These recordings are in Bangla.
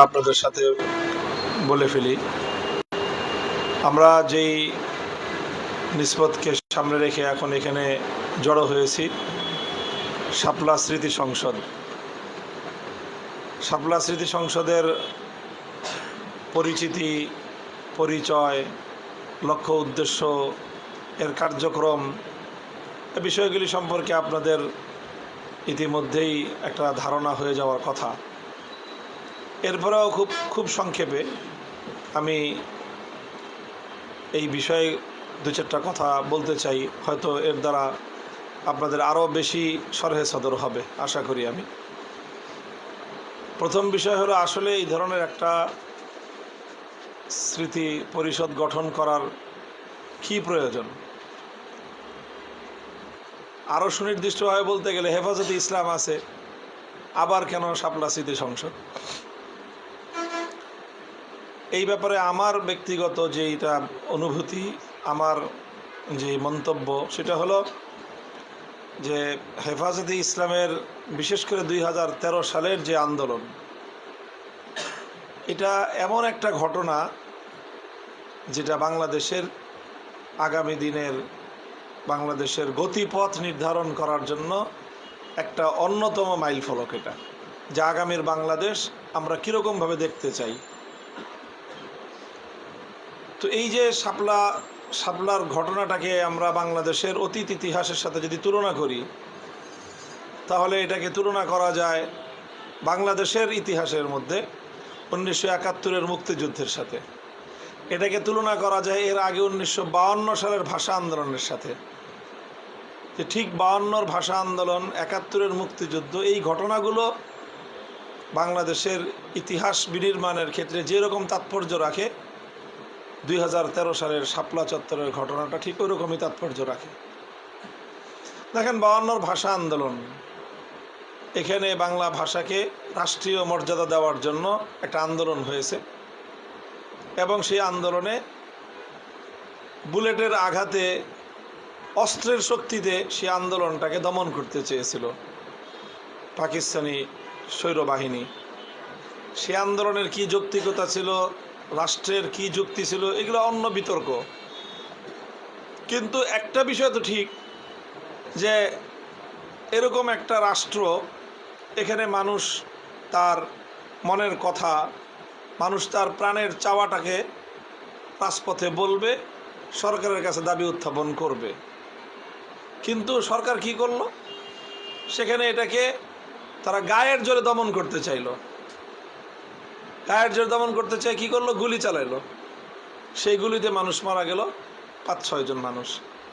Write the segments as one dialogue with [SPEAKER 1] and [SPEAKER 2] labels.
[SPEAKER 1] আপনাদের সাথে বলে ফেলি, আমরা যেই নিসবতকে সামনে রেখে এখন এখানে জড়ো হয়েছি, শাপলা স্মৃতি সংসদ। শাপলা স্মৃতি সংসদের পরিচিতি, পরিচয়, লক্ষ্য উদ্দেশ্য, এর কার্যক্রম, এই বিষয়গুলি সম্পর্কে আপনাদের ইতিমধ্যেই একটা ধারণা হয়ে যাওয়ার কথা। এরপরেও খুব সংক্ষেপে আমি এই বিষয়ে দু চারটা কথা বলতে চাই, হয়তো এর দ্বারা আপনাদের আরও বেশি সরহে সদর হবে আশা করি আমি। প্রথম বিষয় হলো, আসলে এই ধরনের একটা স্মৃতি পরিষদ গঠন করার কি প্রয়োজন। আরও সুনির্দিষ্টভাবে বলতে গেলে হেফাজতে ইসলাম আছে, আবার কেন শাপলা স্মৃতি সংসদ? এই ব্যাপারে আমার ব্যক্তিগত যেটা অনুভূতি, আমার যে মন্তব্য, সেটা হলো যে হেফাজতে ইসলামের বিশেষ করে 2013 সালের যে আন্দোলন, এটা এমন একটা ঘটনা যেটা বাংলাদেশের আগামী দিনের বাংলাদেশের গতিপথ নির্ধারণ করার জন্য একটা অন্যতম মাইল ফলক। এটা যে আগামীর বাংলাদেশ আমরা কীরকমভাবে দেখতে চাই। তো এই যে শাপলার ঘটনাটাকে আমরা বাংলাদেশের অতীত ইতিহাসের সাথে যদি তুলনা করি, তাহলে এটাকে তুলনা করা যায় বাংলাদেশের ইতিহাসের মধ্যে 1971-এর মুক্তিযুদ্ধের সাথে। এটাকে তুলনা করা যায় এর আগে 1952 সালের ভাষা আন্দোলনের সাথে। যে ঠিক 52-র ভাষা আন্দোলন, 71-এর মুক্তিযুদ্ধ, এই ঘটনাগুলো বাংলাদেশের ইতিহাস বিনির্মাণের ক্ষেত্রে যেরকম তাৎপর্য রাখে, 2013 সালের শাপলা চত্বরের ঘটনাটা ঠিক ওই রকমই তাৎপর্য রাখে। দেখেন, 52-র ভাষা আন্দোলন, এখানে বাংলা ভাষাকে রাষ্ট্রীয় মর্যাদা দেওয়ার জন্য একটা আন্দোলন হয়েছে, এবং সেই আন্দোলনে বুলেটের আঘাতে, অস্ত্রের শক্তিতে সেই আন্দোলনটাকে দমন করতে চেয়েছিল পাকিস্তানি সৈন্যবাহিনী। সে আন্দোলনের কি যৌক্তিকতা ছিল, রাষ্ট্রের কি যুক্তি ছিল, এগুলো অন্য বিতর্ক। কিন্তু একটা বিষয় তো ঠিক, যে এরকম একটা রাষ্ট্র, এখানে মানুষ তার মনের কথা, মানুষ তার প্রাণের চাওয়াটাকে রাজপথে বলবে, সরকারের কাছে দাবি উত্থাপন করবে। কিন্তু সরকার কি করলো? সেখানে এটাকে তারা গায়ের জোরে দমন করতে চাইল। গায়ের জোরে দমন করতে চাই, কি করলো? গুলি চালাইলো। সেই গুলিতে মানুষ মারা গেল, 5-6 জন মানুষ।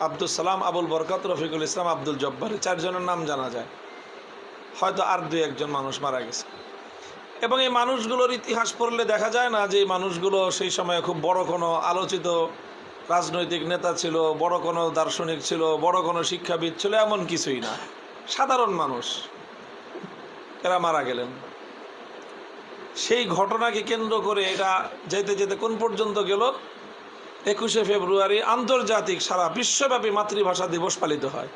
[SPEAKER 1] আব্দুল সালাম, আবুল বরকত, রফিকুল ইসলাম, আব্দুল জব্বার, 4 জনের নাম জানা যায়, হয়তো আর 2-1 জন মানুষ মারা গেছে। এবং এই মানুষগুলোর ইতিহাস পড়লে দেখা যায় না যে এই মানুষগুলো সেই সময় খুব বড় কোনো আলোচিত রাজনৈতিক নেতা ছিল, বড় কোনো দার্শনিক ছিল, বড় কোনো শিক্ষাবিদ ছিল, এমন কিছুই না। সাধারণ মানুষ এরা মারা গেলেন। সেই ঘটনাকে কেন্দ্র করে এটা যেতে যেতে কোন পর্যন্ত গেল? 21শে ফেব্রুয়ারি আন্তর্জাতিক, সারা বিশ্বব্যাপী মাতৃভাষা দিবস পালিত হয়।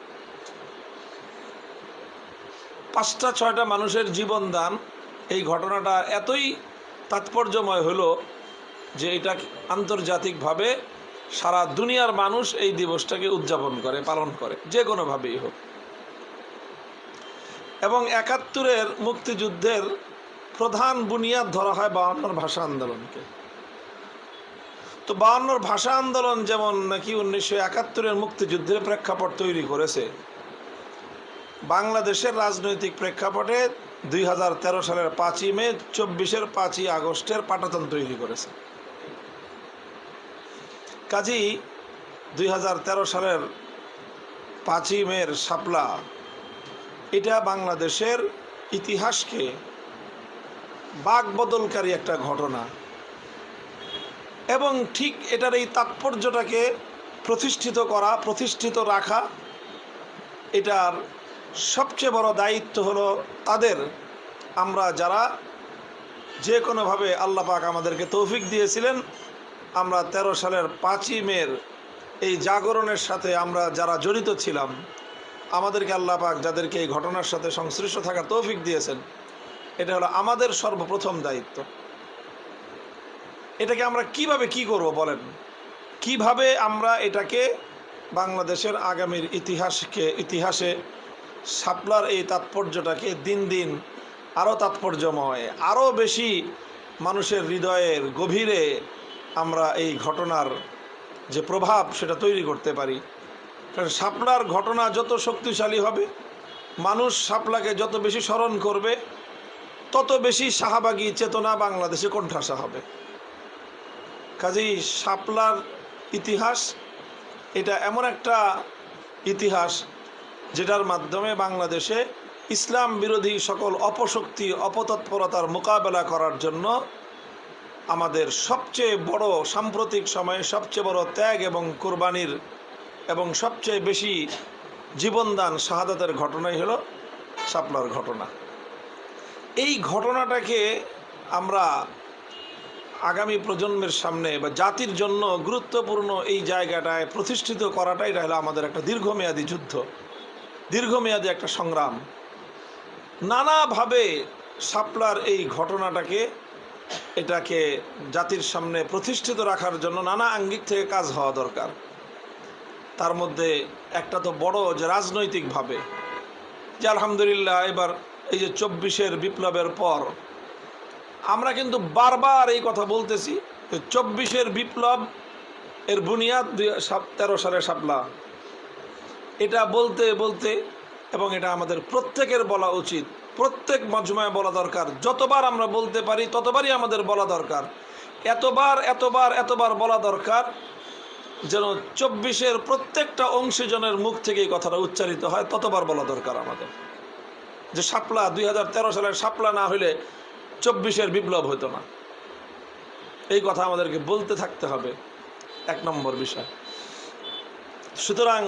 [SPEAKER 1] 5টা-6টা মানুষের জীবনদান, এই ঘটনাটা এতই তাৎপর্যময় হলো যে এটা আন্তর্জাতিকভাবে সারা দুনিয়ার মানুষ এই দিবসটাকে উদযাপন করে, পালন করে, যে কোনোভাবেই হোক। এবং 71-এর মুক্তিযুদ্ধের প্রধান বুনিয়াদ ধরা হয় 52-র ভাষা আন্দোলনকে। তো 52-র ভাষা আন্দোলন যেমন নাকি 1971-এর মুক্তিযুদ্ধের প্রেক্ষাপট তৈরি করেছে, বাংলাদেশের রাজনৈতিক প্রেক্ষাপটে 2013 সালের 5ই মে, 24-এর 5ই আগস্টের পাটাতন তৈরি করেছে। কাজেই 2013 সালের 5ই মের শাপলা, এটা বাংলাদেশের ইতিহাসকে বাকবদলকারী একটা ঘটনা। এবং ঠিক এটার এই তাৎপর্যটাকে প্রতিষ্ঠিত করা, প্রতিষ্ঠিত রাখা, এটার সবচেয়ে বড় দায়িত্ব হলো তাদের, আমরা যারা যে কোনোভাবে আল্লাহ পাক আমাদেরকে তৌফিক দিয়েছিলেন, আমরা 13 সালের 5ই মের এই জাগরণের সাথে আমরা যারা জড়িত ছিলাম, আমাদেরকে আল্লাহ পাক যাদেরকে এই ঘটনার সাথে সংশ্লিষ্ট থাকার তৌফিক দিয়েছেন, এটা হলো আমাদের সর্বপ্রথম দায়িত্ব। এটাকে আমরা কিভাবে কি করব বলেন, কিভাবে আমরা এটাকে বাংলাদেশের আগামীর ইতিহাসে শাপলার এই তাৎপর্যটাকে দিন দিন আরও তাৎপর্যময়, আরও বেশি মানুষের হৃদয়ের গভীরে আমরা এই ঘটনার যে প্রভাব সেটা তৈরি করতে পারি। কারণ শাপলার ঘটনা যত শক্তিশালী হবে, মানুষ শাপলাকে যত বেশি স্মরণ করবে, তত বেশি শাহবাগী চেতনা বাংলাদেশে কোণঠাসা হবে। কাজেই শাপলার ইতিহাস এটা এমন একটা ইতিহাস যেটার মাধ্যমে বাংলাদেশে ইসলাম বিরোধী সকল অপশক্তি অপতৎপরতার মোকাবেলা করার জন্য আমাদের সবচেয়ে বড় সাম্প্রতিক সময়ে সবচেয়ে বড় ত্যাগ এবং কোরবানির এবং সবচেয়ে বেশি জীবনদান শাহাদাতের ঘটনাই হলো শাপলার ঘটনা। এই ঘটনাটাকে আমরা আগামী প্রজন্মের সামনে বা জাতির জন্য গুরুত্বপূর্ণ এই জায়গাটায় প্রতিষ্ঠিত করাটাই হলো আমাদের একটা দীর্ঘমেয়াদী যুদ্ধ, দীর্ঘমেয়াদী একটা সংগ্রাম। নানাভাবে শাপলার এই ঘটনাটাকে এটাকে জাতির সামনে প্রতিষ্ঠিত রাখার জন্য নানা আঙ্গিক থেকে কাজ হওয়া দরকার। তার মধ্যে একটা তো বড় যে রাজনৈতিকভাবে যে আলহামদুলিল্লাহ এবার এই যে 24-এর বিপ্লবের পর আমরা কিন্তু বারবার এই কথা বলতেছি, 24-এর বিপ্লব এর বুনিয়াদ 2013 সালের শাপলা। এটা বলতে বলতে এবং এটা আমাদের প্রত্যেকের বলা উচিত, প্রত্যেক মজমায় বলা দরকার। যতবার আমরা বলতে পারি ততবারই আমাদের বলা দরকার, এতবার বলা দরকার যেন 24-এর প্রত্যেকটা অংশীজনের মুখ থেকে এই কথাটা উচ্চারিত হয়। ততবার বলা দরকার আমাদের যে শাপলা 2013 সালের শাপলা না হলে 24-এর বিপ্লব হতো না। এই কথা আমাদেরকে বলতে থাকতে হবে, 1 নম্বর বিষয়। সুতরাং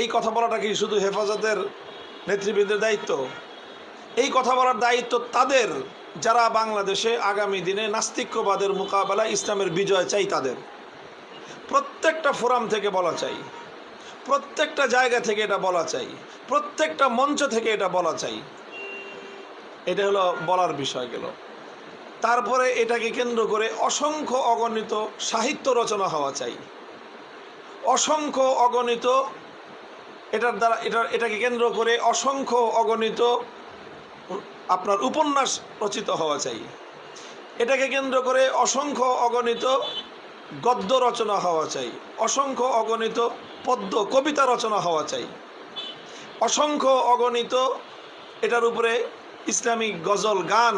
[SPEAKER 1] এই কথা বলাটা কি শুধু হেফাজতের নেতৃবৃন্দের দায়িত্ব? এই কথা বলার দায়িত্ব তাদের যারা বাংলাদেশে আগামী দিনে নাস্তিক্যবাদের মোকাবেলায় ইসলামের বিজয় চাই। তাদের প্রত্যেকটা ফোরাম থেকে বলা চাই, প্রত্যেকটা জায়গা থেকে এটা বলা চাই, প্রত্যেকটা মঞ্চ থেকে এটা বলা চাই। এটা হলো বলার বিষয় গেল। তারপরে এটাকে কেন্দ্র করে অসংখ্য অগণিত সাহিত্য রচনা হওয়া চাই, অসংখ্য অগণিত এটাকে কেন্দ্র করে অসংখ্য অগণিত আপনার উপন্যাস রচিত হওয়া চাই, এটাকে কেন্দ্র করে অসংখ্য অগণিত গদ্য রচনা হওয়া চাই, অসংখ্য অগণিত পদ্য কবিতা রচনা হওয়া চাই, অসংখ্য অগণিত এটার উপরে ইসলামিক গজল গান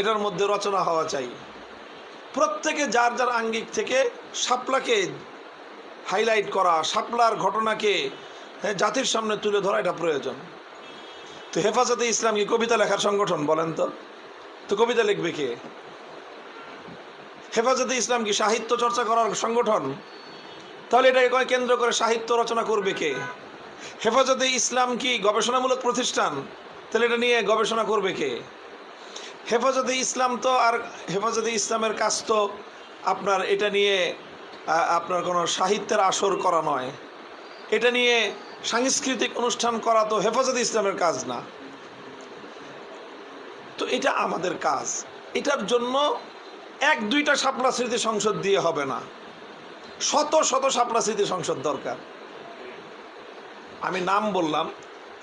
[SPEAKER 1] এটার মধ্যে রচনা হওয়া চাই। প্রত্যেকে যার যার আঙ্গিক থেকে শাপলাকে হাইলাইট করা, শাপলার ঘটনাকে জাতির সামনে তুলে ধরা এটা প্রয়োজন। তো হেফাজতে ইসলাম কি কবিতা লেখার সংগঠন? বলেন তো কবিতা লিখবে কে? হেফাজতে ইসলাম কি সাহিত্য চর্চা করার সংগঠন? তাহলে এটাকে কেন্দ্র করে সাহিত্য রচনা করবে কে? হেফাজতে ইসলাম কি গবেষণামূলক প্রতিষ্ঠান? তাহলে এটা নিয়ে গবেষণা করবে কে? হেফাজতে ইসলাম তো আর হেফাজতে ইসলামের কাজ তো আপনার এটা নিয়ে আপনার কোনো সাহিত্যের আসর করা নয়, এটা নিয়ে সাংস্কৃতিক অনুষ্ঠান করা তো হেফাজতে ইসলামের কাজ না। তো এটা আমাদের কাজ। এটার জন্য 1-2টা শাপলা স্মৃতি সংসদ দিয়ে হবে না, শত শত শাপলা স্মৃতি সংসদ দরকার। আমি নাম বললাম,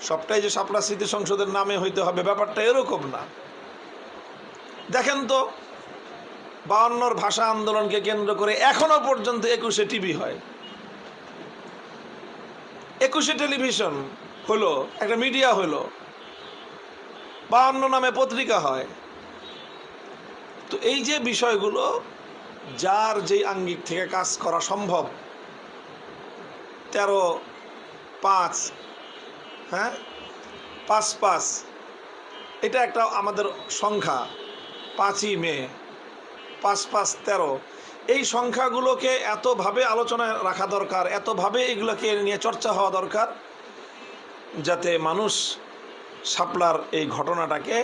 [SPEAKER 1] সবটাই যে শাপলা স্মৃতি সংসদের নামে হইতে হবে ব্যাপারটা এরকম না। দেখেন তো 52-র ভাষা আন্দোলনকে কেন্দ্র করে এখনো পর্যন্ত 21-এ টিভি হয়, 21-এ টেলিভিশন হলো, একটা মিডিয়া হলো, 52 নামে পত্রিকা হয়। তো এই যে বিষয়গুলো যার যেই আঙ্গিক থেকে কাজ করা সম্ভব, 13-5 হ্যাঁ 5-5 এটা একটা আমাদের সংখ্যা, 5ই মে 5-5-13 এই সংখ্যাগুলোকে এতভাবে আলোচনায় রাখা দরকার, এতভাবে এগুলোকে নিয়ে চর্চা হওয়া দরকার যাতে মানুষ শাপলার এই ঘটনাটাকে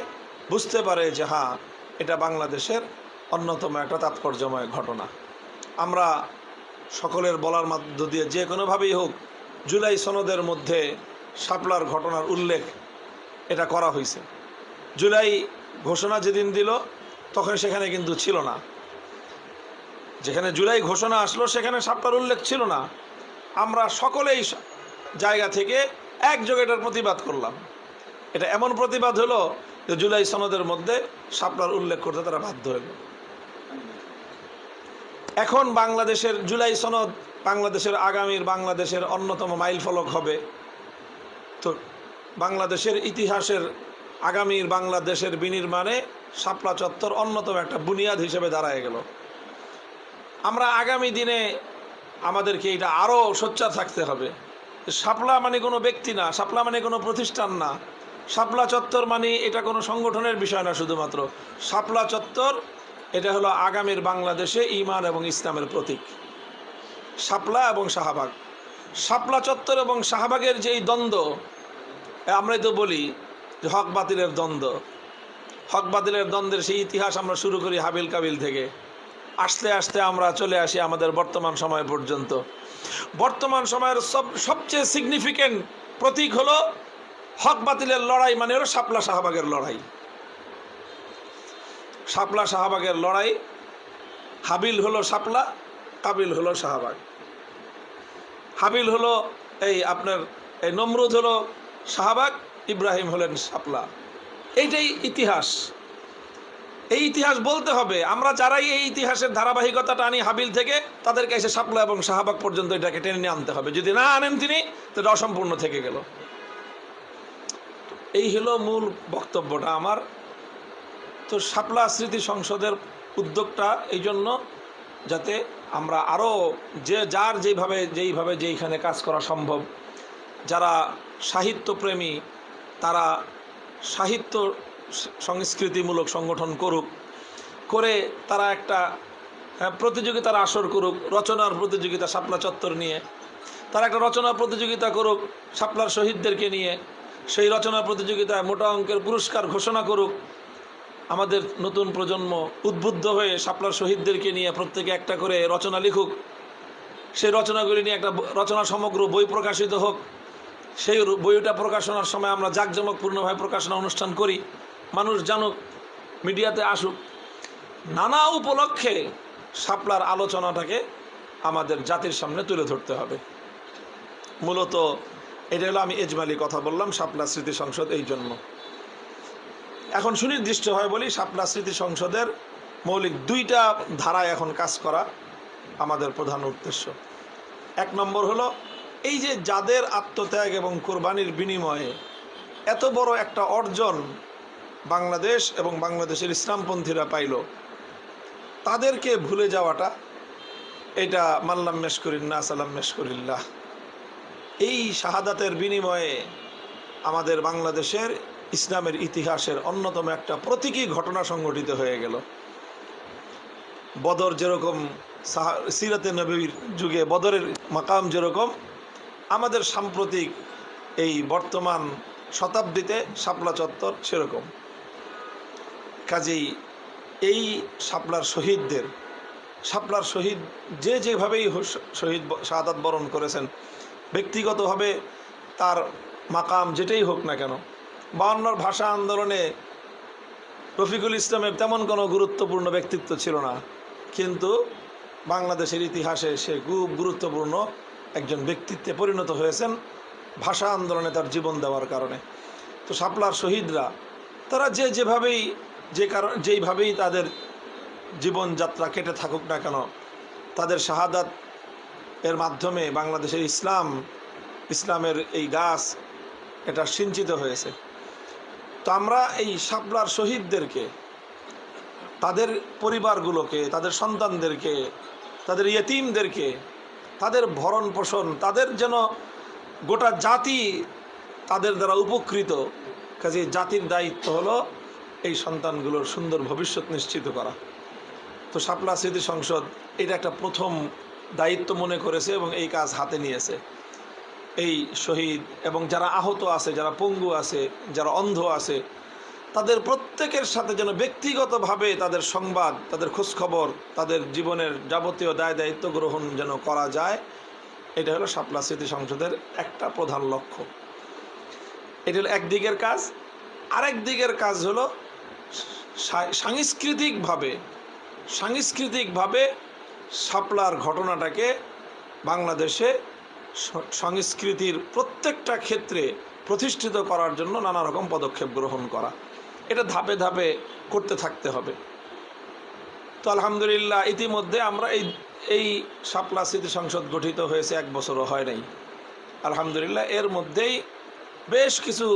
[SPEAKER 1] বুঝতে পারে যে হ্যাঁ এটা বাংলাদেশের অন্যতম একটা তাৎপর্যময় ঘটনা। আমরা সকলের বলার মধ্য দিয়ে যে কোনোভাবেই হোক জুলাই সনদের মধ্যে শাপলার ঘটনার উল্লেখ এটা করা হয়েছে। জুলাই ঘোষণা যেদিন দিল তখন সেখানে কিন্তু ছিল না, যেখানে জুলাই ঘোষণা আসলো সেখানে শাপলার উল্লেখ ছিল না। আমরা সকলেই জায়গা থেকে একযোগে এটার প্রতিবাদ করলাম। এটা এমন প্রতিবাদ হলো যে জুলাই সনদের মধ্যে শাপলার উল্লেখ করতে তারা বাধ্য হলো। এখন বাংলাদেশের জুলাই সনদ বাংলাদেশের আগামীর বাংলাদেশের অন্যতম মাইল ফলক হবে। তো বাংলাদেশের ইতিহাসের আগামীর বাংলাদেশের বিনির্মাণে শাপলা চত্বর অন্যতম একটা বুনিয়াদ হিসেবে দাঁড়ায় গেল। আমরা আগামী দিনে আমাদেরকে এটা আরও সোচ্চার থাকতে হবে। শাপলা মানে কোনো ব্যক্তি না, শাপলা মানে কোনো প্রতিষ্ঠান না, শাপলা চত্বর মানে এটা কোনো সংগঠনের বিষয় না। শুধুমাত্র শাপলা চত্বর এটা হলো আগামীর বাংলাদেশে ঈমান এবং ইসলামের প্রতীক। শাপলা এবং শাহবাগ, শাপলা চত্বর এবং শাহবাগের যেই দ্বন্দ্ব, আমরাই তো বলি যে হক বাতিলের দ্বন্দ্ব। হক বাতিলের দ্বন্দ্বের সেই ইতিহাস আমরা শুরু করি হাবিল কাবিল থেকে, আস্তে আস্তে আমরা চলে আসি আমাদের বর্তমান সময় পর্যন্ত। বর্তমান সময়ের সবচেয়ে সিগনিফিক্যান্ট প্রতীক হলো হক বাতিলের লড়াই, মানে হলো শাপলা শাহবাগের লড়াই। শাপলা শাহবাগের লড়াই, হাবিল হলো শাপলা, কাবিল হলো শাহবাগ। হাবিল হলো এই নমরুদ হলো শাহবাগ, ইব্রাহিম হলেন শাপলা। এইটাই ইতিহাস। এই ইতিহাস বলতে হবে। আমরা যারাই এই ইতিহাসের ধারাবাহিকতাটা আনি হাবিল থেকে, তাদেরকে এসে শাপলা এবং শাহবাগ পর্যন্ত এটাকে টেনে নিয়ে আনতে হবে। যদি না আনেন তিনি, তাহলে অসম্পূর্ণ থেকে গেল। এই হলো মূল বক্তব্যটা আমার। তো শাপলা স্মৃতি সংসদের উদ্যোগটা এই জন্য, যাতে আমরা আরও যার যেইভাবে যেইখানে কাজ করা সম্ভব, যারা সাহিত্যপ্রেমী তারা সাহিত্য সংস্কৃতিমূলক সংগঠন করুক, করে তারা একটা প্রতিযোগিতার আসর করুক, রচনার প্রতিযোগিতা শাপলা চত্বর নিয়ে। তারা একটা রচনার প্রতিযোগিতা করুক শাপলার শহীদদেরকে নিয়ে, সেই রচনা প্রতিযোগিতায় মোটা অঙ্কের পুরস্কার ঘোষণা করুক। আমাদের নতুন প্রজন্ম উদ্বুদ্ধ হয়ে শাপলার শহীদদেরকে নিয়ে প্রত্যেকে একটা করে রচনা লিখুক, সেই রচনাগুলি নিয়ে একটা রচনা সমগ্র বই প্রকাশিত হোক। সেই বইটা প্রকাশনার সময় আমরা জাঁকজমকপূর্ণভাবে প্রকাশনা অনুষ্ঠান করি, মানুষ জানুক, মিডিয়াতে আসুক। নানা উপলক্ষে শাপলার আলোচনাটাকে আমাদের জাতির সামনে তুলে ধরতে হবে। মূলত এটা হলো, আমি এজমালি কথা বললাম শাপলা স্মৃতি সংসদ এই জন্য। এখন সুনির্দিষ্টভাবে বলি, শাপলা স্মৃতি সংসদের মৌলিক দুইটা ধারায় এখন কাজ করা আমাদের প্রধান উদ্দেশ্য। এক নম্বর হলো, এই যে যাদের আত্মত্যাগ এবং কোরবানির বিনিময়ে এত বড় একটা অর্জন বাংলাদেশ এবং বাংলাদেশের ইসলামপন্থীরা পাইল, তাদেরকে ভুলে যাওয়াটা, এটা মাল্লাম মেশকুরিল্লাহ সালাম মেশকুরিল্লাহ। এই শাহাদাতের বিনিময়ে আমাদের বাংলাদেশের ইসলামের ইতিহাসের অন্যতম একটা প্রতীকী ঘটনা সংঘটিত হয়ে গেল। বদর যেরকম সিরাতে নবীর যুগে বদরের মাকাম যেরকম, আমাদের সাম্প্রতিক এই বর্তমান শতাব্দীতে শাপলা চত্বর সেরকম। কাজেই এই শাপলার শহীদ যেভাবেই শহীদ শাহাদাত বরণ করেছেন, ব্যক্তিগতভাবে তার মাকাম যেটাই হোক না কেন, 52 ভাষা আন্দোলনে রফিকুল ইসলামের তেমন কোনো গুরুত্বপূর্ণ ব্যক্তিত্ব ছিল না, কিন্তু বাংলাদেশের ইতিহাসে সে খুব গুরুত্বপূর্ণ একজন ব্যক্তিত্বে পরিণত হয়েছেন ভাষা আন্দোলনে তার জীবন দেওয়ার কারণে। তো শাপলার শহীদরা তারা যেইভাবেই তাদের জীবনযাত্রা কেটে থাকুক না কেন, তাদের শাহাদাত এর মাধ্যমে বাংলাদেশের ইসলামের এই গাছ এটা সিঞ্চিত হয়েছে। তো আমরা এই শাপলার শহীদদেরকে, তাদের পরিবারগুলোকে, তাদের সন্তানদেরকে, তাদের ইয়েতিমদেরকে, তাদের ভরণ পোষণ, তাদের যেন গোটা জাতি তাদের দ্বারা উপকৃত। কাজে জাতির দায়িত্ব হলো এই সন্তানগুলোর সুন্দর ভবিষ্যৎ নিশ্চিত করা। তো শাপলা স্মৃতি সংসদ এটা একটা প্রথম দায়িত্ব মনে করেছে এবং এই কাজ হাতে নিয়েছে। এই শহীদ এবং যারা আহত আছে, যারা পঙ্গু আছে, যারা অন্ধ আছে, তাদের প্রত্যেকের সাথে যেন ব্যক্তিগতভাবে তাদের সংবাদ, তাদের খোঁজখবর, তাদের জীবনের যাবতীয় দায় দায়িত্ব গ্রহণ যেন করা যায়, এটা হলো শাপলা স্মৃতি সংসদের একটা প্রধান লক্ষ্য। এটা হলো একদিকের কাজ। আরেক দিকের কাজ হলো সাংস্কৃতিকভাবে শাপলার ঘটনাটাকে বাংলাদেশে সংস্কৃতির প্রত্যেকটা ক্ষেত্রে প্রতিষ্ঠিত করার জন্য নানা রকম পদক্ষেপ গ্রহণ করা, এটা ধাপে ধাপে করতে থাকতে হবে। তো আলহামদুলিল্লাহ ইতিমধ্যে আমরা এই শাপলা স্মৃতি সংসদ গঠিত হয়েছে 1 বছরও হয় নাই। আলহামদুলিল্লাহ এর মধ্যেই বেশ কিছু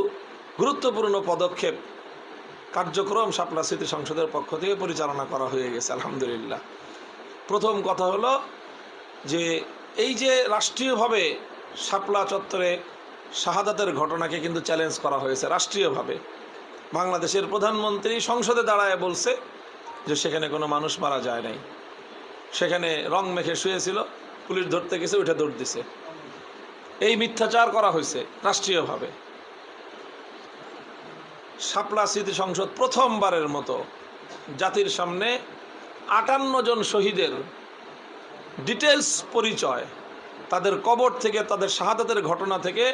[SPEAKER 1] গুরুত্বপূর্ণ পদক্ষেপ কার্যক্রম শাপলা স্মৃতি সংসদের পক্ষ থেকে পরিচালনা করা হয়ে গেছে আলহামদুলিল্লাহ। প্রথম কথা হলো যে এই যে রাষ্ট্রীয়ভাবে শাপলা চত্বরে শাহাদাতের ঘটনাকে কিন্তু চ্যালেঞ্জ করা হয়েছে রাষ্ট্রীয়ভাবে। বাংলাদেশের প্রধানমন্ত্রী সংসদে দাঁড়ায় বলছে যে সেখানে কোনো মানুষ মারা যায় নাই, সেখানে রং মেখে শুয়েছিল, পুলিশ ধরতে গেছে, উঠে দৌড় দিছে। এই মিথ্যাচার করা হয়েছে রাষ্ট্রীয়ভাবে। শাপলা স্মৃতি সংসদ প্রথমবারের মতো জাতির সামনে 58 জন শহীদের ডিটেলস পরিচয়, তাদের কবর থেকে, তাদের শাহাদাতের ঘটনা থেকে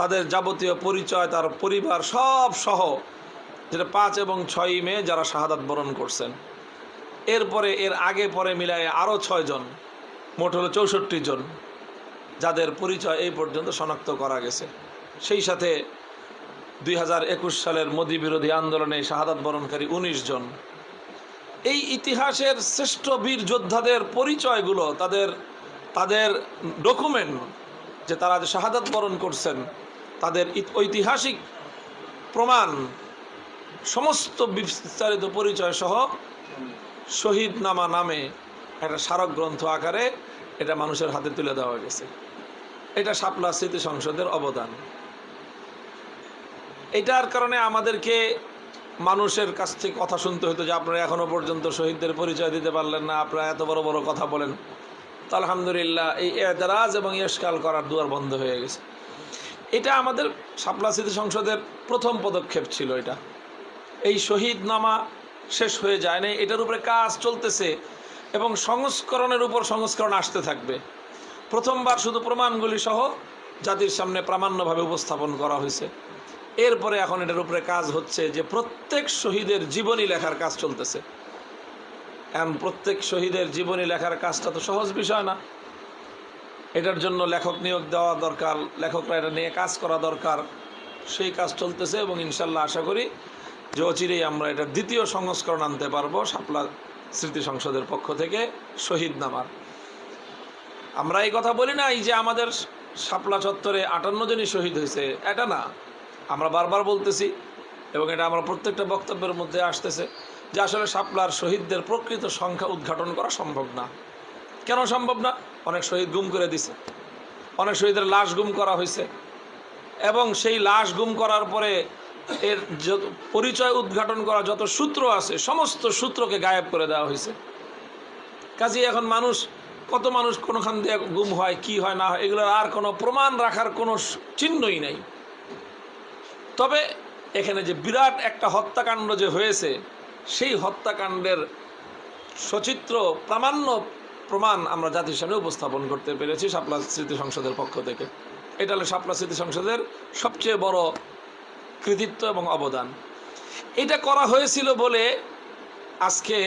[SPEAKER 1] তাদের যাবতীয় পরিচয়, তার পরিবার সব সহ, যেটা 5 এবং 6 মে যারা শাহাদাত বরণ করছেন, এরপরে এর আগে পরে মিলায় আরও 6 জন, মোট হলো 64 জন যাদের পরিচয় এই পর্যন্ত শনাক্ত করা গেছে। সেই সাথে 2021 সালের মোদি বিরোধী আন্দোলনে শাহাদাত বরণকারী 19 জন। এই ইতিহাসের শ্রেষ্ঠ বীর যোদ্ধাদের পরিচয়গুলো, তাদের ডকুমেন্ট, যে তারা যে শাহাদাত বরণ করছেন, তাদের ঐতিহাসিক প্রমাণ, সমস্ত বিস্তারিত পরিচয় সহ শহীদনামা নামে একটা স্মারক গ্রন্থ আকারে এটা মানুষের হাতে তুলে দেওয়া গেছে। এটা শাপলা স্মৃতি সংসদের অবদান। এটার কারণে আমাদেরকে মানুষের কাছ থেকে কথা শুনতে হতো যে আপনারা এখনো পর্যন্ত শহীদদের পরিচয় দিতে পারলেন না, আপনারা এত বড় বড় কথা বলেন। তো আলহামদুলিল্লাহ এই এতরাজ এবং ইশকাল করার দুয়ার বন্ধ হয়ে গেছে। এটা আমাদের শাপলা স্মৃতি সংসদের প্রথম পদক্ষেপ ছিল। এটা এই শহীদনামা শেষ হয়ে যায় না, এটার উপরে কাজ চলতেছে এবং সংস্করণের উপর সংস্করণ আসতে থাকবে। প্রথমবার শুধু প্রমাণগুলি সহ জাতির সামনে প্রামাণ্যভাবে উপস্থাপন করা হয়েছে। এরপরে এখন এটার উপরে কাজ হচ্ছে যে প্রত্যেক শহীদের জীবনী লেখার কাজ চলতেছে। এখন প্রত্যেক শহীদের জীবনী লেখার কাজটা তো সহজ বিষয় না, এটার জন্য লেখক নিয়োগ দেওয়া দরকার, লেখকরা এটা নিয়ে কাজ করা দরকার। সেই কাজ চলতেছে এবং ইনশাল্লাহ আশা করি যে অচিরেই আমরা এটার দ্বিতীয় সংস্করণ আনতে পারবো শাপলা স্মৃতি সংসদের পক্ষ থেকে শহীদনামার। আমরা এই কথা বলি না এই যে আমাদের শাপলা চত্বরে 58 জনই শহীদ হয়েছে, এটা না। আমরা বারবার বলতেছি এবং এটা আমরা প্রত্যেকটা বক্তব্যের মধ্যে আসতেছে যে আসলে শাপলার শহীদদের প্রকৃত সংখ্যা উদ্ঘাটন করা সম্ভব না। কেন সম্ভব না? অনেক শহীদ গুম করে দিছে, অনেক শহীদের লাশ গুম করা হয়েছে এবং সেই লাশ গুম করার পরে এর যত পরিচয় উদ্ঘাটন করা যত সূত্র আছে সমস্ত সূত্রকে গায়েব করে দেওয়া হয়েছে। কাজেই এখন কত মানুষ কোনোখান দিয়ে গুম হয়, কি হয় না হয়, এগুলোর আর কোনো প্রমাণ রাখার কোনো চিহ্নই নাই। তবে এখানে যে বিরাট একটা হত্যাকাণ্ড যে হয়েছে, সেই হত্যাকাণ্ডের সচিত্র প্রমাণ আমরা জাতির সামনে উপস্থাপন করতে পেরেছি শাপলা স্মৃতি সংসদের পক্ষ থেকে। এটা হলো শাপলা স্মৃতি সংসদের সবচেয়ে বড় কৃতিত্ব এবং অবদান। এটা করা হয়েছিল বলে আজকে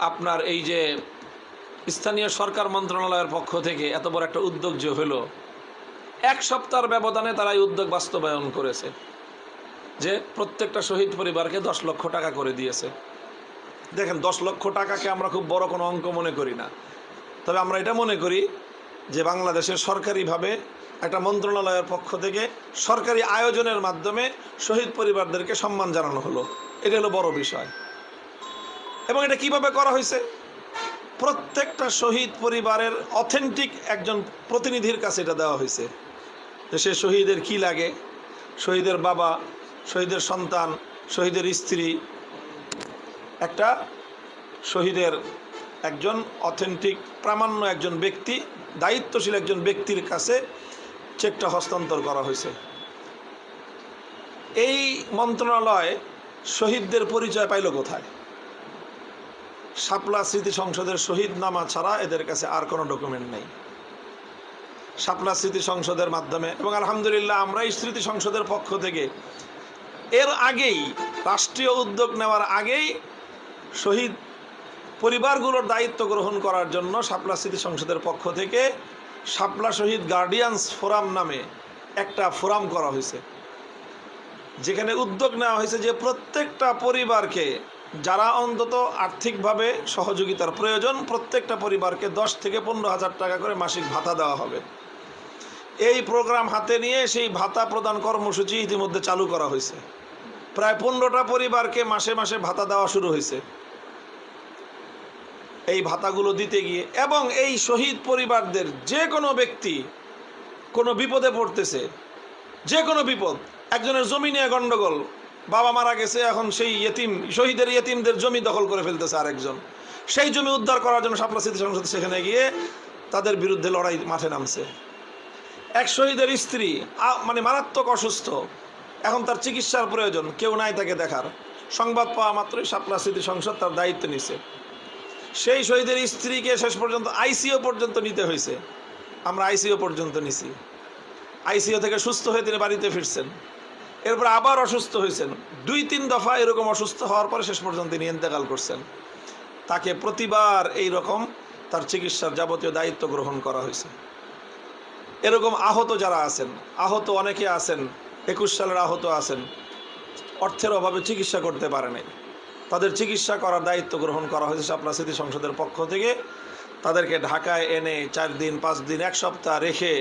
[SPEAKER 1] আপনার এই যে স্থানীয় সরকার মন্ত্রণালয়ের পক্ষ থেকে এত বড় একটা উদ্যোগ যে হলো, 1 সপ্তাহের ব্যবধানে তারা এই উদ্যোগ বাস্তবায়ন করেছে যে প্রত্যেকটা শহীদ পরিবারকে 10 লক্ষ টাকা করে দিয়েছে। দেখেন 10 লক্ষ টাকাকে আমরা খুব বড় কোনো অঙ্ক মনে করি না, তবে আমরা এটা মনে করি যে বাংলাদেশের সরকারিভাবে একটা মন্ত্রণালয়ের পক্ষ থেকে সরকারি আয়োজনের মাধ্যমে শহীদ পরিবারদেরকে সম্মান জানানো হলো, এটা হলো বড় বিষয়। এবং এটা কিভাবে করা হয়েছে? প্রত্যেকটা শহীদ পরিবারের অথেন্টিক একজন প্রতিনিধির কাছে এটা দেওয়া হয়েছে যে সে শহীদের কি লাগে, শহীদের বাবা, শহীদের সন্তান, শহীদের স্ত্রী, একটা শহীদের একজন অথেন্টিক প্রামাণ্য একজন ব্যক্তি, দায়িত্বশীল একজন ব্যক্তির কাছে চেকটা হস্তান্তর করা হয়েছে। এই মন্ত্রণালয় শহীদদের পরিচয় পাইল কোথায়? শাপলা স্মৃতি সংসদের শহীদনামা ছাড়া এদের কাছে আর কোনো ডকুমেন্ট নেই। শাপলা স্মৃতি সংসদের মাধ্যমে এবং আলহামদুলিল্লাহ আমরা এই স্মৃতি সংসদের পক্ষ থেকে এর আগেই রাষ্ট্রীয় উদ্যোগ নেওয়ার আগেই শহীদ পরিবারগুলোর দায়িত্ব গ্রহণ করার জন্য শাপলা স্মৃতি সংসদের পক্ষ থেকে শাপলা শহীদ গার্ডিয়ানস ফোরাম নামে একটা ফোরাম করা হয়েছে, যেখানে উদ্যোগ নেওয়া হয়েছে যে প্রত্যেকটা পরিবারকে, যারা অন্তত আর্থিকভাবে সহযোগিতার প্রয়োজন, প্রত্যেকটা পরিবারকে 10 থেকে 15,000 টাকা করে মাসিক ভাতা দেওয়া হবে। এই প্রোগ্রাম হাতে নিয়ে সেই ভাতা প্রদান কর্মসূচি ইতিমধ্যে চালু করা হয়েছে। প্রায় 15টা পরিবারকে মাসে মাসে ভাতা দেওয়া শুরু হয়েছে। এই ভাতাগুলো দিতে গিয়ে এবং এই শহীদ পরিবারদের যে কোনো ব্যক্তি কোনো বিপদে পড়তেছে, যে কোনো বিপদ, একজনের জমি নিয়ে গণ্ডগোল, বাবা মারা গেছে, এখন সেই শহীদের ইয়েতিমদের জমি দখল করে ফেলতেছে আরেকজন, সেই জমি উদ্ধার করার জন্য শাপলা স্মৃতি সংসদ সেখানে গিয়ে তাদের বিরুদ্ধে লড়াই মাঠে নামছে। এক শহীদের স্ত্রী মানে মারাত্মক অসুস্থ, এখন তার চিকিৎসার প্রয়োজন, কেউ নাই তাকে দেখার, সংবাদ পাওয়া মাত্রই শাপলা স্মৃতি সংসদ তার দায়িত্ব নিছে। সেই শহীদের স্ত্রীকে শেষ পর্যন্ত আইসিইউ পর্যন্ত নিতে হয়েছে। আমরা আইসিইউ পর্যন্ত নিছি। আইসিইউ থেকে সুস্থ হয়ে তিনি বাড়িতে ফিরছেন। এরপর আবার অসুস্থ হয়েছেন, 2-3 দফা এরকম অসুস্থ হওয়ার পরে শেষ পর্যন্ত তিনি ইন্তেকাল করছেন। তাকে প্রতিবার এই রকম তার চিকিৎসার যাবতীয় দায়িত্ব গ্রহণ করা হয়েছে। এরকম আহত যারা আছেন, আহত অনেকে আছেন, 21 সালের আহত আছেন, অর্থের অভাবে চিকিৎসা করতে পারে নাই, তাদের চিকিৎসা করার দায়িত্ব গ্রহণ করা হয়েছে শাপলা স্মৃতি সংসদের পক্ষ থেকে। তাদেরকে ঢাকায় এনে 4 দিন 5 দিন 1 সপ্তাহ রেখে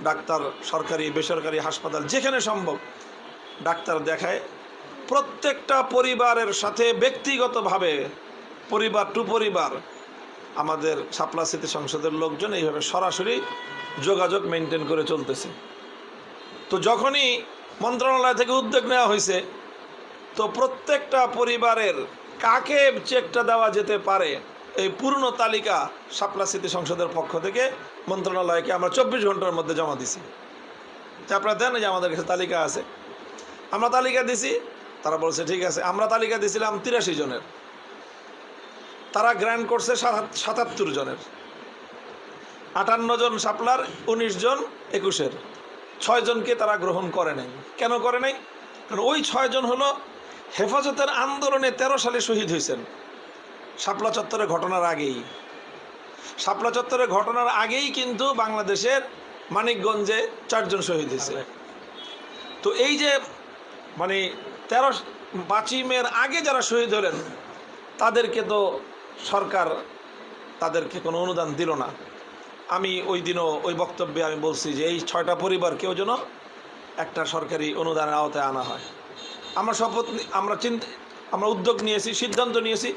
[SPEAKER 1] ডাক্তার, সরকারি বেসরকারি হাসপাতাল যেখানে সম্ভব ডাক্তার দেখায়। প্রত্যেকটা পরিবারের সাথে ব্যক্তিগতভাবে, পরিবার টু পরিবার, আমাদের শাপলা স্মৃতি সংসদের লোকজন এইভাবে সরাসরি যোগাযোগ মেনটেন করে চলতেছে। তো যখনই মন্ত্রণালয় থেকে উদ্যোগ নেওয়া হয়েছে, তো প্রত্যেকটা পরিবারের কাকে চেকটা দেওয়া যেতে পারে এই পূর্ণ তালিকা শাপলা স্মৃতি সংসদের পক্ষ থেকে মন্ত্রণালয়কে আমরা 24 ঘন্টার মধ্যে জমা দিছি। আপনারা জানেন যে আমাদের কাছে তালিকা আছে, আমরা তালিকা দিছি। তারা বলছে ঠিক আছে। আমরা তালিকা দিয়েছিলাম 83 জনের, তারা গ্র্যান্ট করছে 77 জনের, 58 জন শাপলার, 19 জন 21-এর, 6 জনকে তারা গ্রহণ করে নাই। কেন করে নাই? কারণ ওই 6 জন হলো হেফাজতের আন্দোলনে 13 সালে শহীদ হয়েছেন। শাপলা চত্বরের ঘটনার আগেই, শাপলা চত্বরের ঘটনার আগেই কিন্তু বাংলাদেশের মানিকগঞ্জে 4 জন শহীদ হয়েছে। তো এই যে মানে 5ই মের আগে যারা শহীদ হলেন তাদেরকে তো সরকার তাদেরকে কোনো অনুদান দিল না। আমি ওই দিনও ওই বক্তব্যে আমি বলছি যে এই 6টা পরিবারকেও যেন একটা সরকারি অনুদানের আওতায় আনা হয়। আমরা উদ্যোগ নিয়েছি, সিদ্ধান্ত নিয়েছি,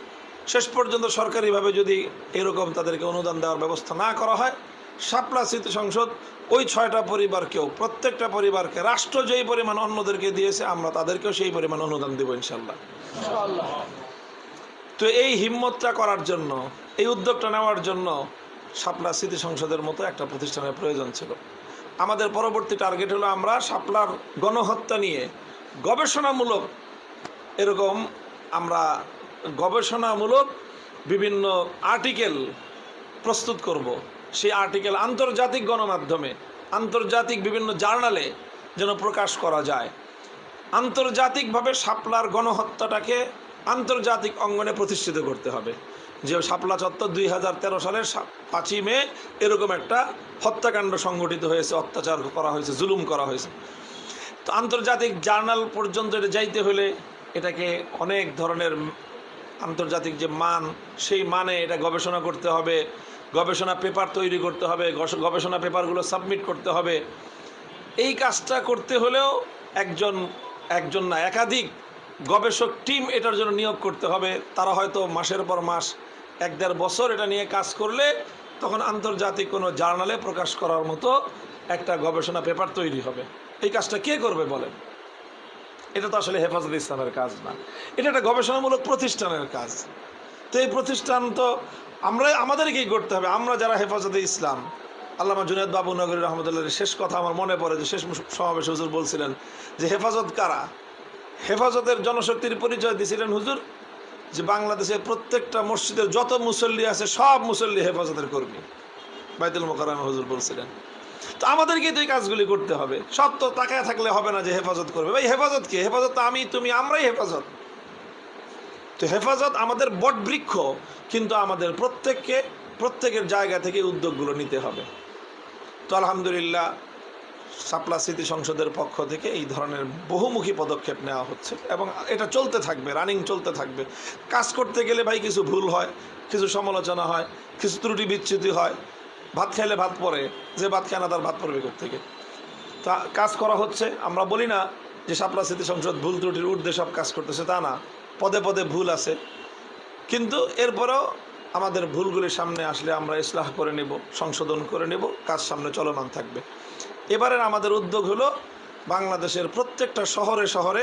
[SPEAKER 1] শেষ পর্যন্ত সরকারিভাবে যদি এরকম তাদেরকে অনুদান দেওয়ার ব্যবস্থা না করা হয়, শাপলা স্মৃতি সংসদ ওই 6টা পরিবারকেও, প্রত্যেকটা পরিবারকে রাষ্ট্র যেই পরিমাণ অন্যদেরকে দিয়েছে আমরা তাদেরকেও সেই পরিমাণ অনুদান দেব ইনশাল্লাহ। তো এই হিম্মতটা করার জন্য, এই উদ্যোগটা নেওয়ার জন্য শাপলা স্মৃতি সংসদের মতো একটা প্রতিষ্ঠানের প্রয়োজন ছিল। আমাদের পরবর্তী টার্গেট হলো আমরা শাপলার গণহত্যা নিয়ে গবেষণামূলক, এরকম আমরা গবেষণামূলক বিভিন্ন আর্টিকেল প্রস্তুত করব। সেই আর্টিকেল আন্তর্জাতিক গণমাধ্যমে, আন্তর্জাতিক বিভিন্ন জার্নালে যেন প্রকাশ করা যায়। আন্তর্জাতিকভাবে শাপলার গণহত্যাটাকে আন্তর্জাতিক অঙ্গনে প্রতিষ্ঠিত করতে হবে যে শাপলা চত্বর 2013 সালের 5ই মে এরকম একটা হত্যাকাণ্ড সংঘটিত হয়েছে, অত্যাচার করা হয়েছে, জুলুম করা হয়েছে। তো আন্তর্জাতিক জার্নাল পর্যন্ত এটা যাইতে হলে এটাকে অনেক ধরনের আন্তর্জাতিক যে মান, সেই মানে এটা গবেষণা করতে হবে, গবেষণা পেপার তৈরি করতে হবে, গবেষণা পেপারগুলো সাবমিট করতে হবে। এই কাজটা করতে হলেও একজন না, একাধিক গবেষক টিম এটার জন্য নিয়োগ করতে হবে। তারা হয়তো মাসের পর মাস, 1-1.5 বছর এটা নিয়ে কাজ করলে তখন আন্তর্জাতিক কোনো জার্নালে প্রকাশ করার মতো একটা গবেষণা পেপার তৈরি হবে। এই কাজটা কে করবে বলেন? এটা তো আসলে হেফাজতে ইসলামের কাজ না, এটা একটা গবেষণামূলক প্রতিষ্ঠানের কাজ। তো এই প্রতিষ্ঠান তো আমাদেরকেই করতে হবে। আমরা যারা হেফাজতে ইসলাম, আল্লামা জুনায়েদ বাবু নগরী রহমতুল্লাহর শেষ কথা আমার মনে পড়ে যে শেষ সমাবেশে হুজুর বলছিলেন যে হেফাজত কারা? হেফাজতের জনশক্তির পরিচয় দিয়েছিলেন হুজুর যে বাংলাদেশের প্রত্যেকটা মসজিদের যত মুসল্লি আছে সব মুসল্লি হেফাজতের কর্মী, বাইতুল মোকাররমে হুজুর বলছিলেন। তো আমাদেরকেই তো এই কাজগুলি করতে হবে। সব তো তাকায় থাকলে হবে না যে হেফাজত করবে। ভাই হেফাজত কে? হেফাজত তো আমি, তুমি, আমরাই হেফাজত। তো হেফাজত আমাদের বটবৃক্ষ, কিন্তু আমাদের প্রত্যেকের জায়গা থেকে উদ্যোগগুলো নিতে হবে। তো আলহামদুলিল্লাহ শাপলা স্মৃতি সংসদের পক্ষ থেকে এই ধরনের বহুমুখী পদক্ষেপ নেওয়া হচ্ছে এবং এটা চলতে থাকবে, রানিং চলতে থাকবে। কাজ করতে গেলে ভাই কিছু ভুল হয়, কিছু সমালোচনা হয়, কিছু ত্রুটি বিচ্যুতি হয়। ভাত খাইলে ভাত পড়ে, যে ভাত খায় না তার ভাত পড়বে কোত্থেকে। তা কাজ করা হচ্ছে, আমরা বলি না যে শাপলা স্মৃতি সংসদ ভুল ত্রুটির ঊর্ধ্বে সব কাজ করতেছে, তা না, পদে পদে ভুল আছে, কিন্তু এরপরেও আমাদের ভুলগুলির সামনে আসলে আমরা ইসলাহ করে নেব, সংশোধন করে নেব, কাজ সামনে চলমান থাকবে। এবারের আমাদের উদ্যোগ হলো বাংলাদেশের প্রত্যেকটা শহরে শহরে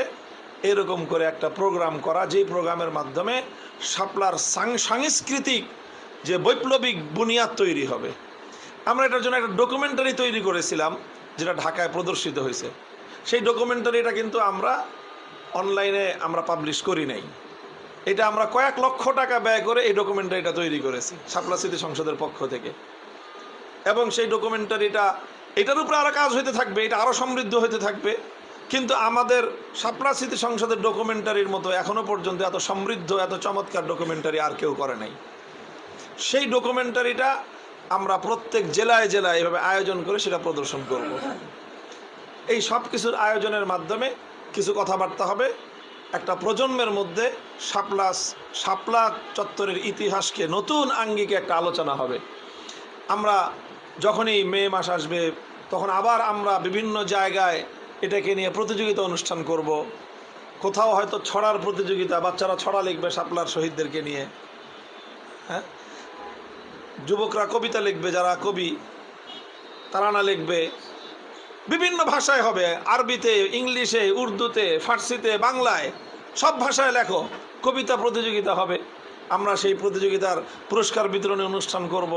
[SPEAKER 1] এরকম করে একটা প্রোগ্রাম করা, যেই প্রোগ্রামের মাধ্যমে শাপলার সাংস্কৃতিক যে বৈপ্লবিক বুনিয়াদ তৈরি হবে। আমরা এটার জন্য একটা ডকুমেন্টারি তৈরি করেছিলাম, যেটা ঢাকায় প্রদর্শিত হয়েছে। সেই ডকুমেন্টারিটা কিন্তু আমরা অনলাইনে আমরা পাবলিশ করি নাই। এটা আমরা কয়েক লক্ষ টাকা ব্যয় করে এই ডকুমেন্টারিটা তৈরি করেছি শাপলা স্মৃতি সংসদের পক্ষ থেকে। এবং সেই ডকুমেন্টারিটা, এটার উপরে আরও কাজ হইতে থাকবে, এটা আরও সমৃদ্ধ হতে থাকবে। কিন্তু আমাদের শাপলা স্মৃতি সংসদের ডকুমেন্টারির মতো এখনও পর্যন্ত এত সমৃদ্ধ, এত চমৎকার ডকুমেন্টারি আর কেউ করে নাই। সেই ডকুমেন্টারিটা আমরা প্রত্যেক জেলায় জেলায় এভাবে আয়োজন করে সেটা প্রদর্শন করব। এই সব কিছুর আয়োজনের মাধ্যমে কিছু কথাবার্তা হবে, একটা প্রজন্মের মধ্যে শাপলা চত্বরের ইতিহাসকে নতুন আঙ্গিকে একটা আলোচনা হবে। আমরা যখনই মে মাস আসবে তখন আবার আমরা বিভিন্ন জায়গায় এটাকে নিয়ে প্রতিযোগিতা অনুষ্ঠান করব। কোথাও হয়তো ছড়ার প্রতিযোগিতা, বাচ্চারা ছড়া লিখবে শাপলার শহীদদেরকে নিয়ে, হ্যাঁ, যুবকরা কবিতা লিখবে, যারা কবি তারানা লিখবে, বিভিন্ন ভাষায় হবে, আরবিতে, ইংলিশে, উর্দুতে, ফার্সিতে, বাংলায়, সব ভাষায় লেখো, কবিতা প্রতিযোগিতা হবে। আমরা সেই প্রতিযোগিতার পুরস্কার বিতরণী অনুষ্ঠান করব।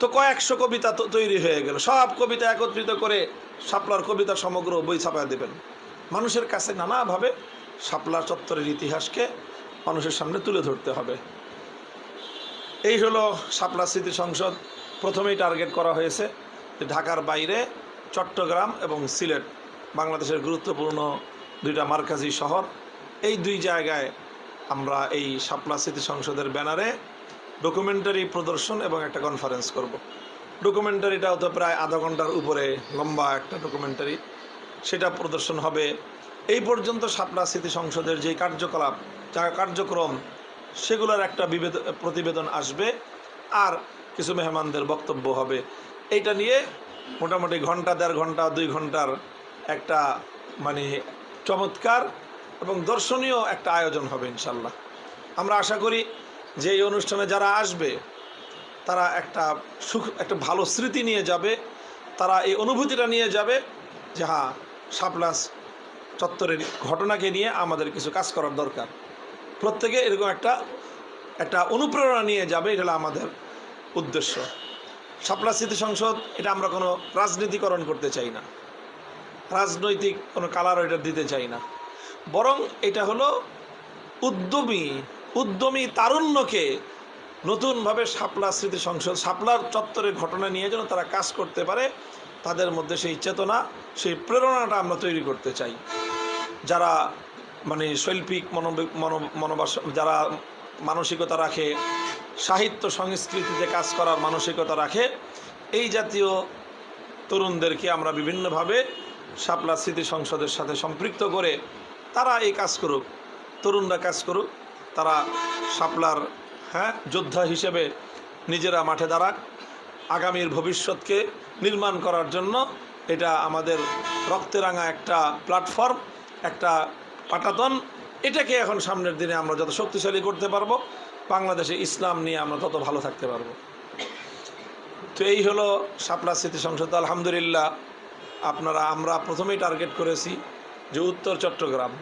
[SPEAKER 1] তো কয়েকশো কবিতা তৈরি হয়ে গেল, সব কবিতা একত্রিত করে শাপলার কবিতা সমগ্র বই ছাপায় দেবেন। মানুষের কাছে নানাভাবে শাপলা চত্বরের ইতিহাসকে মানুষের সামনে তুলে ধরতে হবে। এই হলো শাপলা স্মৃতি সংসদ। প্রথমেই টার্গেট করা হয়েছে যে ঢাকার বাইরে চট্টগ্রাম এবং সিলেট, বাংলাদেশের গুরুত্বপূর্ণ দুইটা মার্কাজি শহর, এই দুই জায়গায় আমরা এই শাপলা স্মৃতি সংসদের ব্যানারে ডকুমেন্টারি প্রদর্শন এবং একটা কনফারেন্স করব। ডকুমেন্টারিটাও তো প্রায় আধা ঘন্টার উপরে লম্বা একটা ডকুমেন্টারি, সেটা প্রদর্শন হবে। এই পর্যন্ত শাপলা স্মৃতি সংসদের যে কার্যক্রম সেগুলোর একটা প্রতিবেদন আসবে, আর কিছু মেহমানদের বক্তব্য হবে। এইটা নিয়ে মোটামুটি ঘন্টা, 1.5 ঘন্টা, 2 ঘন্টার একটা মানে চমৎকার এবং দর্শনীয় একটা আয়োজন হবে ইনশাল্লাহ। আমরা আশা করি যে এই অনুষ্ঠানে যারা আসবে তারা একটা ভালো স্মৃতি নিয়ে যাবে, তারা এই অনুভূতিটা নিয়ে যাবে যে হ্যাঁ, শাপলা চত্বরের ঘটনাকে নিয়ে আমাদের কিছু কাজ করার দরকার। প্রত্যেকে এরকম একটা অনুপ্রেরণা নিয়ে যাবে, এটা হলো আমাদের উদ্দেশ্য। শাপলা স্মৃতি সংসদ, এটা আমরা কোনো রাজনীতিকরণ করতে চাই না, রাজনৈতিক কোনো কালার এটা দিতে চাই না, বরং এটা হলো উদ্যমী তারুণ্যকে নতুনভাবে শাপলা স্মৃতি সংসদ, শাপলার চত্বরের ঘটনা নিয়ে যেন তারা কাজ করতে পারে, তাদের মধ্যে সেই চেতনা, সেই প্রেরণাটা আমরা তৈরি করতে চাই। যারা মানে শৈল্পিক মনোবাস, যারা মানসিকতা রাখে, সাহিত্য সংস্কৃতিতে কাজ করার মানসিকতা রাখে, এই জাতীয় তরুণদেরকে আমরা বিভিন্নভাবে শাপলা স্মৃতি সংসদের সাথে সম্পৃক্ত করে তারা এই কাজ করুক, তরুণরা কাজ করুক, তারা শাপলার যোদ্ধা হিসেবে নিজেরা মাঠে দাঁড়াক, আগামীর ভবিষ্যৎকে নির্মাণ করার জন্য। এটা আমাদের রক্তে রাঙা একটা প্ল্যাটফর্ম, একটা পাটাতন। এটাকে এখন সামনের দিনে আমরা যত শক্তিশালী করতে পারবো, বাংলাদেশে ইসলাম নিয়ে আমরা তত ভালো থাকতে পারবো। তো এই হলো শাপলা স্মৃতি সংসদ। আলহামদুলিল্লাহ, আমরা প্রথমেই টার্গেট করেছি যে উত্তর চট্টগ্রাম,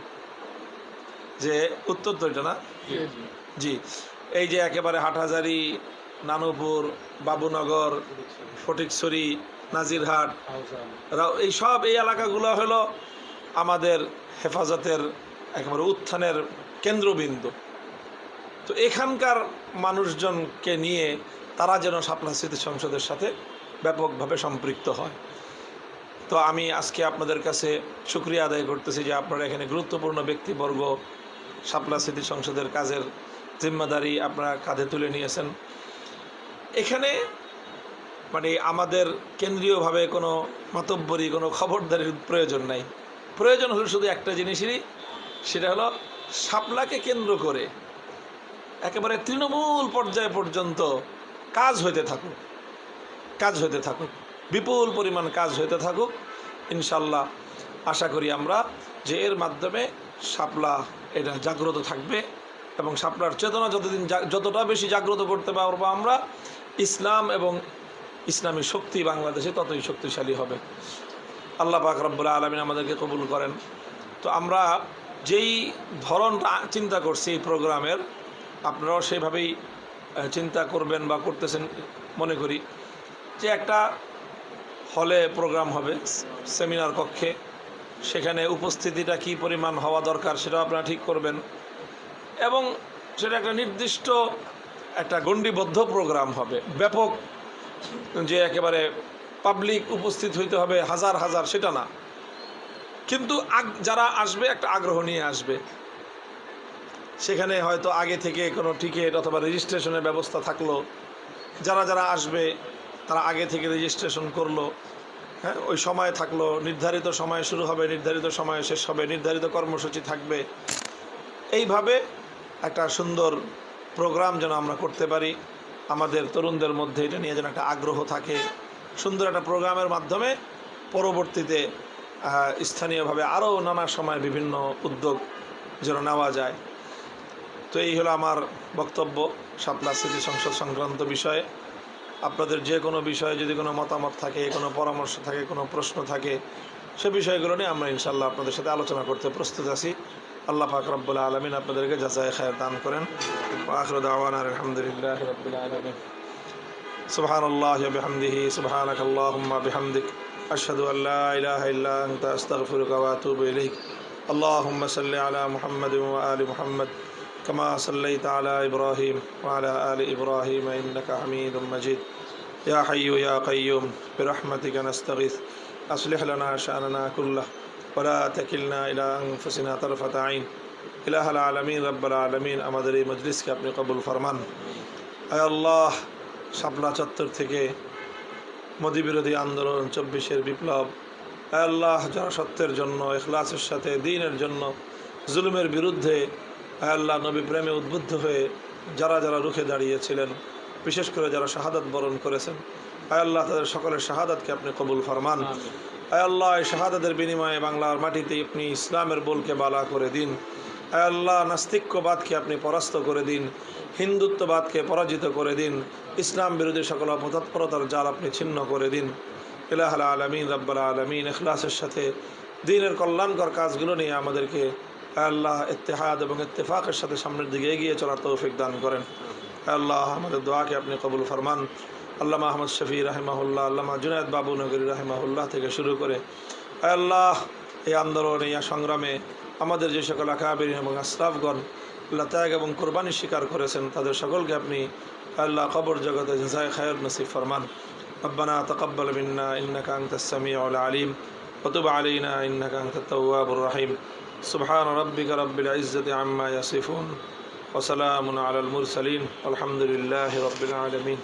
[SPEAKER 1] যে উত্তর তো এটা না, জি, এই যে একেবারে হাটহাজারী, নানুপুর, বাবুনগর, ফটিকছড়ি, নাজিরহাট, এই এলাকাগুলো হলো আমাদের হেফাজতের একেবারে উত্থানের কেন্দ্রবিন্দু। তো এখানকার মানুষজনকে নিয়ে তারা যেন শাপলা স্মৃতি সংসদের সাথে ব্যাপকভাবে সম্পৃক্ত হয়। তো আমি আজকে আপনাদের কাছে শুকরিয়া আদায় করতেছি যে আপনারা এখানে গুরুত্বপূর্ণ ব্যক্তিবর্গ শাপলা স্মৃতি সংসদের কাজের জিম্মাদারি আপনারা কাঁধে তুলে নিয়েছেন। এখানে মানে আমাদের কেন্দ্রীয়ভাবে কোনো মাতব্বরি, কোনো খবরদারির প্রয়োজন নাই। প্রয়োজন হলো শুধু একটা জিনিসেরই, সেটা হলো শাপলাকে কেন্দ্র করে একেবারে তৃণমূল পর্যায় পর্যন্ত কাজ হইতে থাকুক, কাজ হইতে থাকুক, বিপুল পরিমাণ কাজ হইতে থাকুক। ইনশাল্লাহ আশা করি আমরা যে এর মাধ্যমে শাপলা এটা জাগ্রত থাকবে এবং শাপলার চেতনা যতটা বেশি জাগ্রত করতে পারবো আমরা, ইসলাম এবং ইসলামী শক্তি বাংলাদেশে ততই শক্তিশালী হবে। আল্লাহ পাক রব্বুল আলামিন আমাদেরকে কবুল করেন। তো আমরা যেই ধরনটা চিন্তা করছি এই প্রোগ্রামের, আপনারাও সেইভাবেই চিন্তা করবেন বা করতেছেন মনে করি। যে একটা হলে প্রোগ্রাম হবে, সেমিনার কক্ষে, সেখানে উপস্থিতিটা কী পরিমাণ হওয়া দরকার সেটাও আপনারা ঠিক করবেন এবং সেটা একটা নির্দিষ্ট একটা গণ্ডিবদ্ধ প্রোগ্রাম হবে, ব্যাপক, যে একেবারে পাবলিক উপস্থিত হইতে হবে হাজার হাজার, সেটা না, কিন্তু যারা আসবে একটা আগ্রহ নিয়ে আসবে। সেখানে হয়তো আগে থেকে কোনো টিকিট অথবা রেজিস্ট্রেশনের ব্যবস্থা থাকলো, যারা যারা আসবে তারা আগে থেকে রেজিস্ট্রেশন করলো, হ্যাঁ, ওই সময় থাকলো, নির্ধারিত সময় শুরু হবে, নির্ধারিত সময়ে শেষ হবে, নির্ধারিত কর্মসূচি থাকবে। এইভাবে একটা সুন্দর প্রোগ্রাম যেন আমরা করতে পারি, আমাদের তরুণদের মধ্যে এটা নিয়ে যেন একটা আগ্রহ থাকে। সুন্দর একটা প্রোগ্রামের মাধ্যমে পরবর্তীতে স্থানীয়ভাবে আরও নানা সময় বিভিন্ন উদ্যোগ যেন নেওয়া যায়। তো এই হলো আমার বক্তব্য শাপলা স্মৃতি সংসদ সংক্রান্ত বিষয়ে। আপনাদের যে কোনো বিষয়ে যদি কোনো মতামত থাকে, কোনো পরামর্শ থাকে, কোনো প্রশ্ন থাকে, সে বিষয়গুলো নিয়ে আমরা ইনশাআল্লাহ আপনাদের সাথে আলোচনা করতে প্রস্তুত আছি। আল্লাহ পাক রব্বুল আলামিন আপনাদেরকে জাযায়ে খায়র দান করেন। ওয়া আখিরু দাওয়ানা আলহামদুলিল্লাহি রাব্বিল আলামিন। সুবহানাল্লাহি ওয়া বিহামদিহি, সুবহানাকাল্লাহুম্মা বিহামদিক, আশহাদু আল লা ইলাহা ইল্লা আনতা, আস্তাগফিরুকা ওয়া আতুবু ইলাইক। আল্লাহুম্মা সাল্লি আলা মুহাম্মাদিন ওয়া আলি মুহাম্মাদ কামা সাল্লাইতা আলা ইব্রাহিম ওয়া আলা আলি ইব্রাহিম ইন্নাকা হামিদুম মাজিদ। ইয়া হাইয়্যু ইয়া কাইয়্যুম বিরহমাতিকা নাস্তাগীথ আসলিহ লানা শা'নানা কুল্লাহ ওয়া লা তাকিলনা ইলা আনফুসিনা তারফাতা আইন। ইলাহাল আলামিন রাব্বাল আলামিন, আমাদের এই মজলিসকে আপনি কবুল ফরমান। আয় আল্লাহ, শাপলা চত্বর থেকে মোদি বিরোধী আন্দোলন, 24-এর বিপ্লব, আয় আল্লাহ, যারা সত্যের জন্য, ইখলাসের সাথে, দ্বীনের জন্য, জুলুমের বিরুদ্ধে, আয় আল্লাহ, নবী প্রেমে উদ্বুদ্ধ হয়ে যারা যারা রুখে দাঁড়িয়েছিলেন, বিশেষ করে যারা শাহাদাত বরণ করেছেন, আয় আল্লাহ, তাদের সকলের শাহাদাতকে আপনি কবুল ফরমান। আয় আল্লাহ, এই শাহাদাতের বিনিময়ে বাংলার মাটিতে আপনি ইসলামের বলকে বালা করে দিন। আয় আল্লাহ, নাস্তিক্যবাদকে আপনি পরাস্ত করে দিন, হিন্দুত্ববাদকে পরাজিত করে দিন, ইসলাম বিরোধী সকল অপতৎপরতার জাল আপনি ছিন্ন করে দিন। ইলাহুল আলামিন রাব্বাল আলামিন, ইখলাসের সাথে দ্বীনের কল্যাণকর কাজগুলো নিয়ে আমাদেরকে আয় আল্লাহ ইত্তেহাদ এবং ইত্তেফাকের সাথে সামনের দিকে এগিয়ে চলার তৌফিক দান করেন। আয় আল্লাহ, আমাদের দোয়াকে আপনি কবুল ফরমান। আল্লামা আহমদ শফি রাহিমাহুল্লাহ, আল্লামা জুনায়েদ বাবু নগরী রাহিমাহুল্লাহ থেকে শুরু করে আয় আল্লাহ, এই আন্দোলন, এই সংগ্রামে আমাদের যে সকল আকাবির এবং আসলাফগণ আল্লাহ ত্যাগ এবং কোরবানি স্বীকার করেছেন, তাদের সকলকে আপনি আল্লাহ কবর জগতে জাযায়ে খায়র নসিব ফরমান। রব্বানা তাকাব্বাল মিন্না ইন্নাকা আনতাস সামিউল আলিম ওয়া তুব আলাইনা ইন্নাকা আনতাত তাওয়াবুর রহিম। সুবহান রাব্বিকা রাব্বিল ইজ্জাতি আম্মা ইয়াসিফুন ওয়া সালামুন আলাল মুরসালিন, আলহামদুলিল্লাহি রাব্বিল আলামিন।